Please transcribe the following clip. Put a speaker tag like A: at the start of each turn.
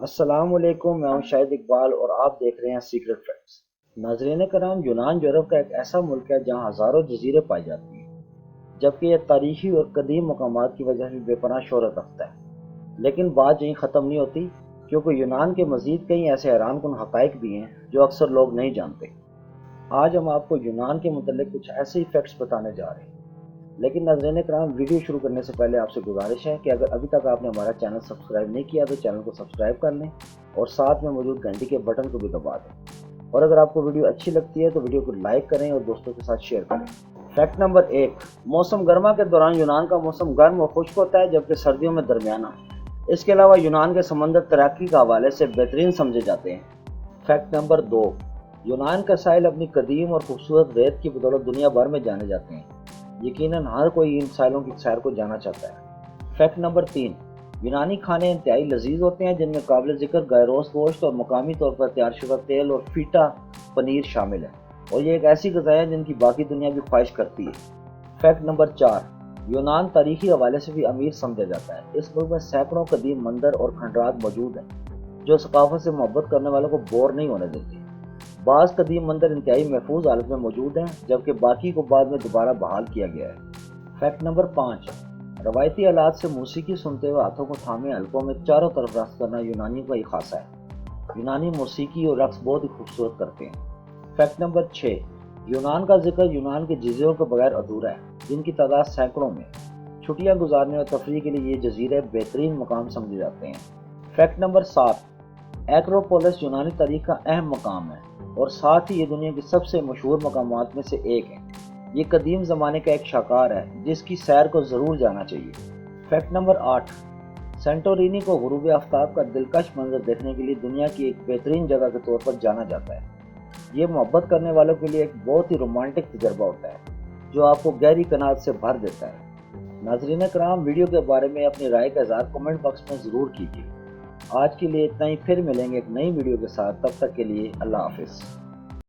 A: السلام علیکم، میں ہوں شاہد اقبال اور آپ دیکھ رہے ہیں سیکرٹ فیکٹس۔ ناظرین کرام، یونان یورپ کا ایک ایسا ملک ہے جہاں ہزاروں جزیرے پائے جاتے ہیں، جبکہ یہ تاریخی اور قدیم مقامات کی وجہ سے بے پناہ شہرت رکھتا ہے۔ لیکن بات یہیں ختم نہیں ہوتی، کیونکہ یونان کے مزید کئی ایسے حیران کن حقائق بھی ہیں جو اکثر لوگ نہیں جانتے۔ آج ہم آپ کو یونان کے متعلق کچھ ایسے ہی فیکٹس بتانے جا رہے ہیں۔ لیکن ناظرین کرام، ویڈیو شروع کرنے سے پہلے آپ سے گزارش ہے کہ اگر ابھی تک آپ نے ہمارا چینل سبسکرائب نہیں کیا تو چینل کو سبسکرائب کر لیں اور ساتھ میں موجود گھنٹی کے بٹن کو بھی دبا دیں، اور اگر آپ کو ویڈیو اچھی لگتی ہے تو ویڈیو کو لائک کریں اور دوستوں کے ساتھ شیئر کریں۔ فیکٹ نمبر 1، موسم گرما کے دوران یونان کا موسم گرم اور خشک ہوتا ہے، جبکہ سردیوں میں درمیانہ۔ اس کے علاوہ یونان کے سمندر تیراکی کے حوالے سے بہترین سمجھے جاتے ہیں۔ فیکٹ نمبر 2، یونان کا ساحل اپنی قدیم اور خوبصورت ریت کی بدولت دنیا بھر میں جانے جاتے ہیں۔ یقیناً ہر کوئی ان ساحلوں کی سیر کو جانا چاہتا ہے۔ فیکٹ نمبر 3، یونانی کھانے انتہائی لذیذ ہوتے ہیں، جن میں قابل ذکر گائروس گوشت اور مقامی طور پر تیار شدہ تیل اور فیٹا پنیر شامل ہے، اور یہ ایک ایسی غذا ہے جن کی باقی دنیا بھی خواہش کرتی ہے۔ فیکٹ نمبر 4، یونان تاریخی حوالے سے بھی امیر سمجھا جاتا ہے۔ اس ملک میں سینکڑوں قدیم مندر اور کھنڈرات موجود ہیں جو ثقافت سے محبت کرنے والوں کو بور نہیں ہونے دیتے۔ بعض قدیم مندر انتہائی محفوظ حالت میں موجود ہیں، جبکہ باقی کو بعد میں دوبارہ بحال کیا گیا ہے۔ فیکٹ نمبر 5، روایتی آلات سے موسیقی سنتے ہوئے ہاتھوں کو تھامے حلقوں میں چاروں طرف رقص کرنا یونانیوں کا ہی خاصہ ہے۔ یونانی موسیقی اور رقص بہت ہی خوبصورت کرتے ہیں۔ فیکٹ نمبر 6، یونان کا ذکر یونان کے جزیروں کے بغیر ادھورا ہے، جن کی تعداد سینکڑوں میں۔ چھٹیاں گزارنے اور تفریح کے لیے یہ جزیرے بہترین مقام سمجھے جاتے ہیں۔ فیکٹ نمبر 7، ایکروپولس یونانی تاریخ کا اہم مقام ہے، اور ساتھ ہی یہ دنیا کی سب سے مشہور مقامات میں سے ایک ہے۔ یہ قدیم زمانے کا ایک شاہکار ہے جس کی سیر کو ضرور جانا چاہیے۔ فیکٹ نمبر 8، سینٹورینی کو غروب آفتاب کا دلکش منظر دیکھنے کے لیے دنیا کی ایک بہترین جگہ کے طور پر جانا جاتا ہے۔ یہ محبت کرنے والوں کے لیے ایک بہت ہی رومانٹک تجربہ ہوتا ہے جو آپ کو گہری قناعت سے بھر دیتا ہے۔ ناظرین کرام، ویڈیو کے بارے میں اپنی رائے کا اظہار کمنٹ باکس میں ضرور کیجیے۔ آج کے لیے اتنا ہی، پھر ملیں گے ایک نئی ویڈیو کے ساتھ، تب تک کے لیے اللہ حافظ۔